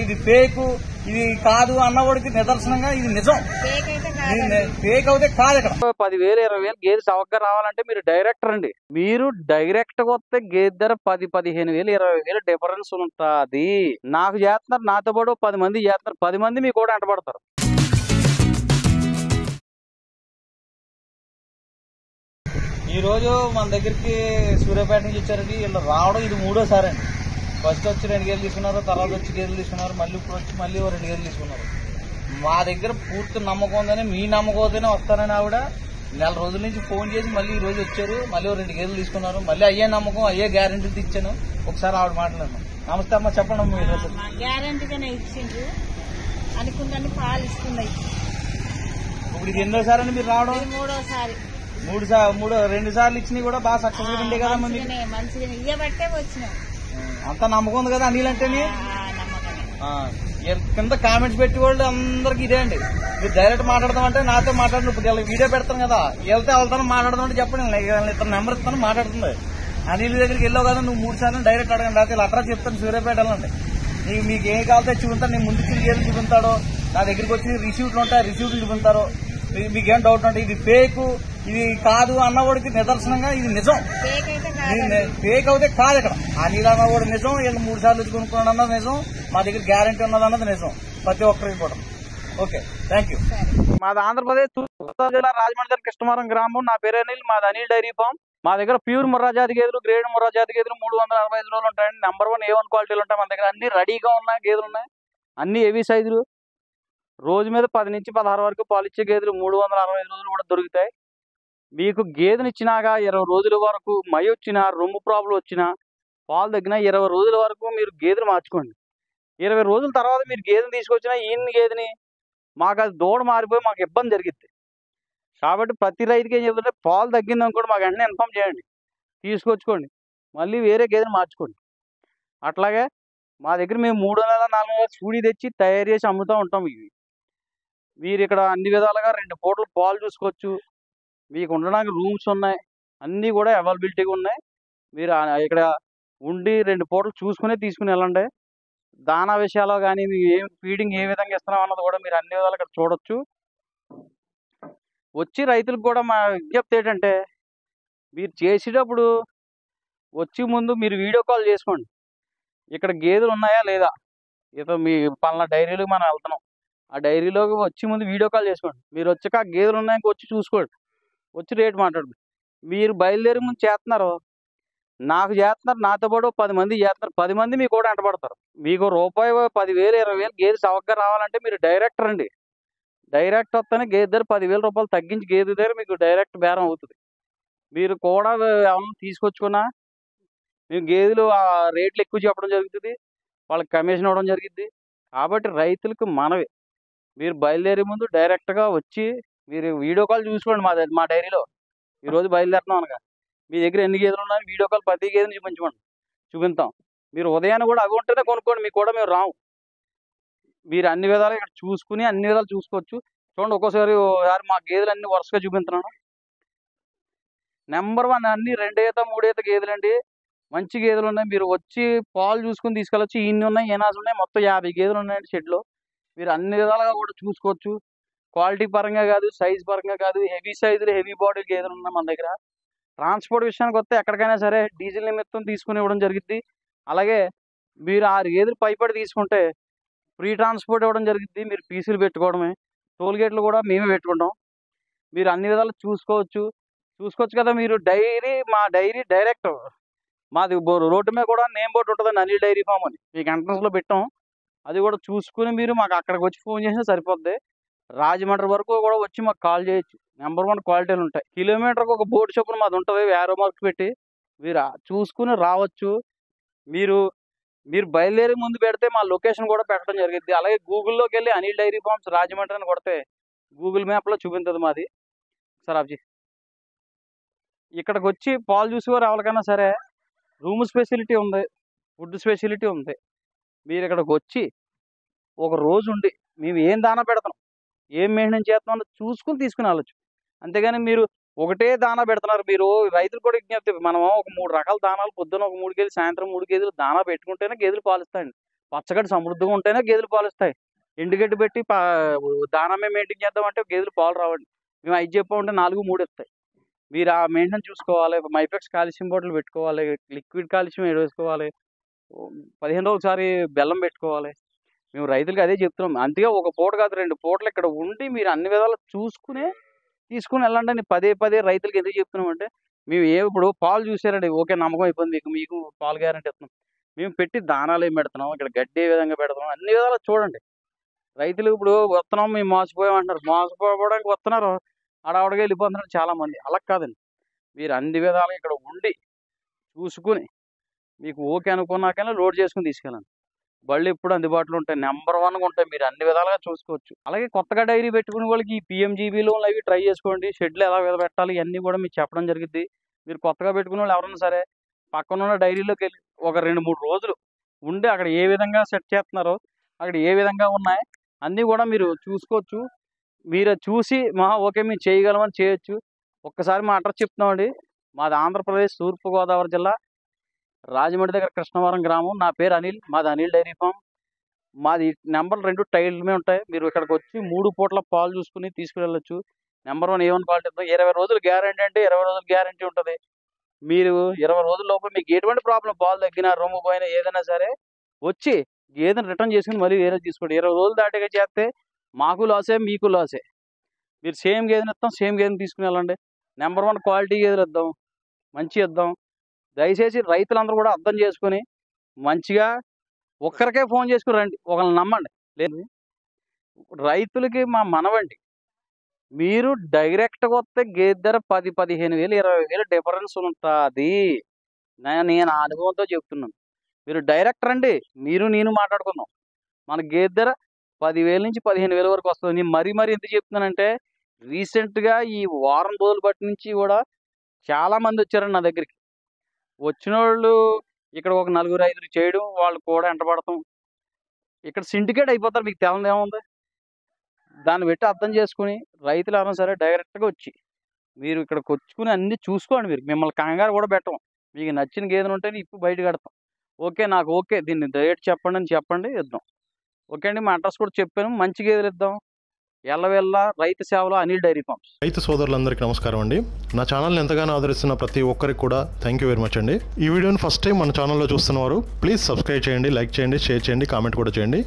ఇది ఫేక్, ఇది కాదు అన్నవాడికి నిదర్శనంగా ఇది నిజం. ఫేక్ అయితే కాదు. ఇక్కడ 10,000 20,000 గేదె చవకగా రావాలంటే మీరు డైరెక్టర్ అండి. మీరు డైరెక్ట్ గా వస్తే గేదె ధర 10,000-15,000 20,000 డిఫరెన్స్ ఉంటుంది. నాకు చేస్తున్నారు, నాతో పాటు 10 మంది చేస్తున్నారు, 10 మంది మీకు కూడా అంటపడతారు. ఈ రోజు మన దగ్గరికి సూర్యాపేట నుంచి వచ్చారండి. వీళ్ళు రావడం ఇది 3వ సారి అండి. ఫస్ట్ వచ్చి 2 గేదెలు తీసుకున్నారు, తర్వాత వచ్చి గేదెలు తీసుకున్నారు, మళ్ళీ ఇప్పుడు వచ్చి మళ్ళీ 2 గేదెలు తీసుకున్నారు. మా దగ్గర పూర్తి నమ్మకం ఉందని, మీ నమ్మకం ఉందని వస్తానని ఆవిడ నెల రోజుల నుంచి ఫోన్ చేసి మళ్ళీ ఈ రోజు వచ్చారు, మళ్ళీ 2 గేదెలు తీసుకున్నారు. మళ్ళీ అయ్యే నమ్మకం, అయ్యే గ్యారెంటీ ఇచ్చాను. ఒకసారి ఆవిడ మాట్లాడను. నమస్తే అమ్మ, చెప్పండి అమ్మ. గ్యారెంటీగానే ఇచ్చిండ్రు అనుకుంటాను, పాలు ఇస్తున్నాయి. ఇప్పుడు ఇది 8వ సారి అండి మీరు రావడం? 3వ సారి. 2 సార్లు ఇచ్చినవి కూడా బాగా సక్సెస్ఫుల్ ఉండే కదమ్మా మీకు? మంచిగానే ఇయ్యబట్టే వచ్చినాం. అంత నమ్మకం ఉంది కదా అనిల్ అంటేనే? కింద కామెంట్స్ పెట్టి వాళ్ళు అందరికి ఇదే అండి. మీరు డైరెక్ట్ మాట్లాడదామంటే నాతో మాట్లాడిన, ఇప్పుడు వీడియో పెడతాను కదా, వెళ్తే వెళ్తాను మాట్లాడదామంటే చెప్పండి, ఇతను నెంబర్ ఇస్తాను మాట్లాడుతుంది. అనిల్ దగ్గరికి వెళ్ళావు కదా నువ్వు 3 సార్లు డైరెక్ట్ అడగండి, లేకపోతే ఇలా అడ్రస్ చెప్తాను సూర్యాపేట వెళ్ళండి. మీకు ఏం కావాలో చూపుతాను. నేను ముందు ఇచ్చిన గేదెలు చూపుతాడో, నా దగ్గరికి వచ్చి రిసీవ్ట్లు ఉంటాయి, రిసీవ్ట్లు చూపుతారో. మీకేం డౌట్ ఉంటే ఇది ఫేక్, ఇది కాదు అన్నవాడికి నిదర్శనంగా ఇది నిజం. ఫేక్ అయితే కాదు. ఇక్కడ అనిల్ అన్నవాడు నిజం, వీళ్ళు 3 సార్లు వచ్చి కొనుక్కున్నాడు అన్నది నిజం, మా దగ్గర గ్యారెంటీ ఉన్నది అన్నది నిజం. ప్రతి ఒక్కరికి కూడా. Okay, thank you. మాది ఆంధ్రప్రదేశ్ తూర్పుగోదావరి జిల్లా రాజమండ్రి కృష్ణవరం గ్రామం. నా పేరు అనిల్, మాది అనిల్ డైరీ ఫామ్. మా దగ్గర ప్యూర్ ముర్రా జాతి గేదెలు, గ్రేడ్ ముర్రా జాతి గేదెలు 365 రోజులు ఉంటాయండి. నెంబర్ 1 A1 క్వాలిటీలు ఉంటాయి మన దగ్గర. అన్ని రెడీగా ఉన్నాయి గేదెలు ఉన్నాయి, అన్ని హెవీ సైజులు. రోజు మీద 10 నుంచి 16 వరకు పాలు ఇచ్చే గేదెలు 365 రోజులు కూడా దొరుకుతాయి. మీకు గేదెనిచ్చినాక 20 రోజుల వరకు మై వచ్చినా, రొమ్ము ప్రాబ్లం వచ్చినా, పాలు తగ్గినా 20 రోజుల వరకు మీరు గేదెలు మార్చుకోండి. 20 రోజుల తర్వాత మీరు గేదెని తీసుకొచ్చినా గేదెని మాకు అది దూడ మారిపోయి మాకు ఇబ్బంది జరిగిద్ది. కాబట్టి ప్రతి రైతుకి ఏం చెప్తుంటే, పాలు తగ్గింది అనుకోండి మాకు వెంటనే ఇన్ఫామ్ చేయండి, తీసుకొచ్చుకోండి, మళ్ళీ వేరే గేదెని మార్చుకోండి. అట్లాగే మా దగ్గర మేము 3 నెలల 4 నెలల సూడి తెచ్చి తయారు చేసి అమ్ముతూ ఉంటాం. ఇవి మీరు ఇక్కడ అన్ని విధాలుగా 2 పూటలు పాలు చూసుకోవచ్చు. మీకు ఉండడానికి రూమ్స్ ఉన్నాయి, అన్నీ కూడా అవైలబిలిటీగా ఉన్నాయి. మీరు ఇక్కడ ఉండి 2 పూటలు చూసుకునే తీసుకుని వెళ్ళండి. దానా విషయాల్లో కానీ మీకు ఏం ఫీడింగ్ ఏ విధంగా ఇస్తున్నాం అన్నది కూడా మీరు అన్ని విధాలు ఇక్కడ చూడొచ్చు. వచ్చి రైతులకు కూడా మా విజ్ఞప్తి ఏంటంటే, మీరు చేసేటప్పుడు వచ్చి ముందు మీరు వీడియో కాల్ చేసుకోండి. ఇక్కడ గేదెలు ఉన్నాయా లేదా, ఇదో మీ పలానా డైరీలో మనం వెళ్తున్నాం, ఆ డైరీలోకి వచ్చి ముందు వీడియో కాల్ చేసుకోండి. మీరు వచ్చాక ఆ గేదెలు ఉన్నాయని వచ్చి చూసుకోండి, వచ్చి రేటు మాట్లాడండి. మీరు బయలుదేరి ముందు చేస్తున్నారు, నాకు చేస్తున్నారు, నాతో పాటు 10 మంది చేస్తున్నారు, 10 మంది మీకు కూడా అంటపడతారు. మీకు రూపాయి 10,000 20,000 గేదె చవకగా రావాలంటే మీరు డైరెక్టర్ అండి. డైరెక్ట్ వస్తేనే గేదె ధర 10,000 రూపాయలు తగ్గించి గేదె ధర మీకు డైరెక్ట్ బేరం అవుతుంది. మీరు కూడా ఏమన్నా తీసుకొచ్చుకున్నా మీకు గేదెలు ఆ రేట్లు ఎక్కువ చెప్పడం జరుగుతుంది, వాళ్ళకి కమిషన్ ఇవ్వడం జరిగింది. కాబట్టి రైతులకు మనవి, మీరు బయలుదేరే ముందు డైరెక్ట్గా వచ్చి మీరు వీడియో కాల్ చూసుకోండి. మా డైరీలో ఈరోజు బయలుదేరుతున్నాం అనగా మీ దగ్గర ఎన్ని గేదెలు ఉన్నాయని వీడియో కాల్ ప్రతి గేదెని చూపిస్తాం. మీరు ఉదయాన్ని కూడా అవి ఉంటేనే కొనుక్కోండి, మీకు కూడా మేము రాము. మీరు అన్ని విధాలు ఇక్కడ చూసుకుని అన్ని విధాలు చూసుకోవచ్చు. చూడండి, ఒక్కోసారి మా గేదెలు అన్ని వరుసగా చూపిస్తున్నాను. నెంబర్ 1 అన్ని 2 ఈత 3 ఈత గేదెలు అండి, మంచి గేదెలు ఉన్నాయి. మీరు వచ్చి పాలు చూసుకుని తీసుకెళ్ళచ్చు. ఇన్ని ఉన్నాయి, ఏనాస్ ఉన్నాయి, మొత్తం 50 గేదెలు ఉన్నాయండి షెడ్లో. మీరు అన్ని విధాలుగా కూడా చూసుకోవచ్చు. క్వాలిటీ పరంగా కాదు, సైజ్ పరంగా కాదు, హెవీ సైజులు హెవీ బాడీ గేదెలు ఉన్నాయి మన దగ్గర. ట్రాన్స్పోర్ట్ విషయానికి వస్తే ఎక్కడికైనా సరే డీజిల్ నిమిత్తం తీసుకుని ఇవ్వడం జరిగింది. అలాగే మీరు 6 గేదెలు పైపడి తీసుకుంటే ఫ్రీ ట్రాన్స్పోర్ట్ ఇవ్వడం జరిగింది. మీరు పీసీలు పెట్టుకోవడమే, టోల్ గేట్లు కూడా మేమే పెట్టుకుంటాం. మీరు అన్ని విధాలు చూసుకోవచ్చు కదా. మీరు మా డైరీ డైరెక్ట్ మాది రోడ్డు మీద కూడా నేమ్ బోర్డు ఉంటుందండి, అనిల్ డైరీ ఫామ్ అని మీకు ఎంట్రన్స్లో పెట్టాం. అది కూడా చూసుకుని మీరు మాకు అక్కడికి వచ్చి ఫోన్ చేసినా సరిపోద్ది. రాజమండ్రి వరకు కూడా వచ్చి మాకు కాల్ చేయొచ్చు. నెంబర్ 1 క్వాలిటీలు ఉంటాయి. కిలోమీటర్కి ఒక బోర్డు చొప్పున మాది ఉంటుంది, యారో మార్క్ పెట్టి మీరు చూసుకుని రావచ్చు. మీరు బయలుదేరి ముందు పెడితే మా లొకేషన్ కూడా పెట్టడం జరిగింది. అలాగే గూగుల్లోకి వెళ్ళి అనిల్ డైరీ ఫార్మ్స్ రాజమండ్రి అని కొడితే గూగుల్ మ్యాప్లో చూపించదు మాది. సరాబ్జీ ఇక్కడికి వచ్చి పాలు చూసేవారు ఎవరికైనా సరే రూమ్ ఫెసిలిటీ ఉంది, ఫుడ్ ఫెసిలిటీ ఉంది. మీరు ఇక్కడికి వచ్చి ఒక రోజు ఉండి మేము ఏం దానా పెడతాం, ఏం మెయింటైన్ చేస్తాం అన్నది చూసుకుని తీసుకుని వెళ్ళచ్చు. అంతేగాని మీరు ఒకటే దానా పెడుతున్నారు. మీరు రైతులు కూడా విజ్ఞప్తి, మనం ఒక 3 రకాల దానాలు, పొద్దున ఒక 3 కేజీలు, సాయంత్రం 3 కేజీలు దానా పెట్టుకుంటేనే గేదెలు పాలిస్తాయండి. పచ్చగడ్డి సమృద్ధిగా ఉంటేనే గేదెలు పాలు ఇస్తాయి. ఎండుగడ్డి పెట్టి దానమే మెయింటైన్ చేద్దామంటే గేదెలు పాలు రావండి. మేము 5 చెప్పామంటే 4, 3 ఇస్తాయి. మీరు ఆ మెయింటెనెన్స్ చూసుకోవాలి. మైఫెక్స్ కాల్షియం బాటిల్ పెట్టుకోవాలి, లిక్విడ్ కాల్షియం వేసుకోవాలి, 15 రోజులసారి బెల్లం పెట్టుకోవాలి. మేము రైతులకి అదే చెప్తున్నాం. అంతగా ఒక పూట కాదు 2 పూటలు ఇక్కడ ఉండి మీరు అన్ని విధాలు చూసుకుని తీసుకుని వెళ్ళండి అని పదే రైతులకి ఎందుకు చెప్తున్నామంటే, మేము ఇప్పుడు పాలు చూసారండి, ఓకే నమ్మకం అయిపోయింది మీకు పాలు గ్యారెంటీ ఇస్తున్నాం. మేము పెట్టి దానాలు ఏం పెడుతున్నాం, ఇక్కడ గడ్డి ఏ విధంగా పెడుతున్నాం, అన్ని విధాలు చూడండి. రైతులు ఇప్పుడు వస్తున్నాం మేము మోసపోయామంటారు, మోసపోవడానికి వస్తున్నారు ఆడవాడిగా వెళ్ళిపోతున్నారు చాలా మంది. అలా కాదండి, మీరు అన్ని విధాలుగా ఇక్కడ ఉండి చూసుకుని మీకు ఓకే అనుకున్నాకైనా లోడ్ చేసుకుని తీసుకెళ్ళండి. బళ్ళు ఎప్పుడు అందుబాటులో ఉంటాయి, నెంబర్ 1గా ఉంటాయి, మీరు అన్ని విధాలుగా చూసుకోవచ్చు. అలాగే కొత్తగా డైరీ పెట్టుకునే వాళ్ళకి ఈ PMGB లోన్లు అవి ట్రై చేసుకోండి. షెడ్లు ఎలా పెట్టాలి ఇవన్నీ కూడా మీకు చెప్పడం జరిగింది. మీరు కొత్తగా పెట్టుకునే వాళ్ళు ఎవరన్నా సరే పక్కనున్న డైరీలోకి వెళ్ళి ఒక 2-3 రోజులు ఉండి అక్కడ ఏ విధంగా సెట్ చేస్తున్నారో, అక్కడ ఏ విధంగా ఉన్నాయి అన్నీ కూడా మీరు చూసుకోవచ్చు. మీరు చూసి ఓకే మేము చేయగలమని చేయొచ్చు. ఒక్కసారి మా అడ్రస్ చెప్తున్నామండి. మాది ఆంధ్రప్రదేశ్ తూర్పుగోదావరి జిల్లా రాజమండ్రి దగ్గర కృష్ణవరం గ్రామం. నా పేరు అనిల్, మాది అనిల్ డైరీ ఫామ్. మాది నెంబర్ 2 టైల్మే ఉంటాయి. మీరు ఇక్కడికి వచ్చి 3 పూట్ల పాలు చూసుకుని తీసుకువెళ్ళొచ్చు. నెంబర్ 1 A1 క్వాలిటీ ఇద్దాం. 20 రోజులు గ్యారంటీ అంటే 20 రోజులు గ్యారంటీ ఉంటుంది. మీరు 20 రోజుల లోపల మీకు ఎటువంటి ప్రాబ్లం, పాలు తగ్గినా రొమ్ము పోయినా ఏదైనా సరే వచ్చి గేదెని రిటర్న్ చేసుకుని మళ్ళీ వేరే తీసుకోండి. 20 రోజులు దాటిగా చేస్తే మాకు లాసే మీకు లాసే. మీరు సేమ్ గేదెని ఇస్తాం, సేమ్ గేదెని తీసుకుని వెళ్ళండి. నెంబర్ 1 క్వాలిటీ గేదెలు ఇద్దాం, మంచి ఇద్దాం. దయచేసి రైతులందరూ కూడా అర్థం చేసుకుని మంచిగా ఒక్కరికే ఫోన్ చేసుకుని రండి, ఒకరిని నమ్మండి. లేదు రైతులకి మా మనవండి, మీరు డైరెక్ట్గా వస్తే గేదె ధర 10-15 వేలు 20 వేలు డిఫరెన్స్ ఉంటుంది. నేను ఆ అనుభవంతో చెప్తున్నాను. మీరు డైరెక్ట్ రండి, నేను మాట్లాడుకుందాం. మన గేదె ధర 10,000 నుంచి 15,000 వరకు వస్తుంది. నేను మరీ ఎందుకు చెప్తున్నానంటే, రీసెంట్గా ఈ వారం రోజుల బట్టి నుంచి కూడా చాలా మంది వచ్చారండి నా దగ్గరికి. వచ్చిన వాళ్ళు ఇక్కడ ఒక 4-5 చేయడం, వాళ్ళు కూడా ఎంటపడతాం. ఇక్కడ సిండికేట్ అయిపోతారు. మీకు తెలంగాణ ఏముంది, దాన్ని పెట్టి అర్థం చేసుకుని రైతులు అయినా సరే డైరెక్ట్గా వచ్చి మీరు ఇక్కడికి వచ్చుకుని అన్ని చూసుకోండి. మిమ్మల్ని కంగారు కూడా పెట్టం. మీకు నచ్చిన గేదెలు ఉంటేనే ఇప్పుడు బయట కడతాం. ఓకే నాకు ఓకే దీన్ని రేట్ చెప్పండి అని చెప్పండి, ఇద్దాం. ఓకే అండి, మా అడ్రస్ కూడా చెప్పాను. మంచి గేదెలు ఇద్దాం. ఎల్లవెల్ల రైతు సేవలో అనిల్ డైరీ ఫార్మ్స్. రైతు సోదరులందరికీ నమస్కారం అండి. నా ఛానల్ని ఎంతగానో ఆదరిస్తున్న ప్రతి ఒక్కరికి కూడా థ్యాంక్ యూ వెరీ మచ్ అండి. ఈ వీడియోని ఫస్ట్ టైం మన ఛానల్లో చూస్తున్నవారు ప్లీజ్ సబ్స్క్రైబ్ చేయండి, లైక్ చేయండి, షేర్ చేయండి, కామెంట్ కూడా చేయండి.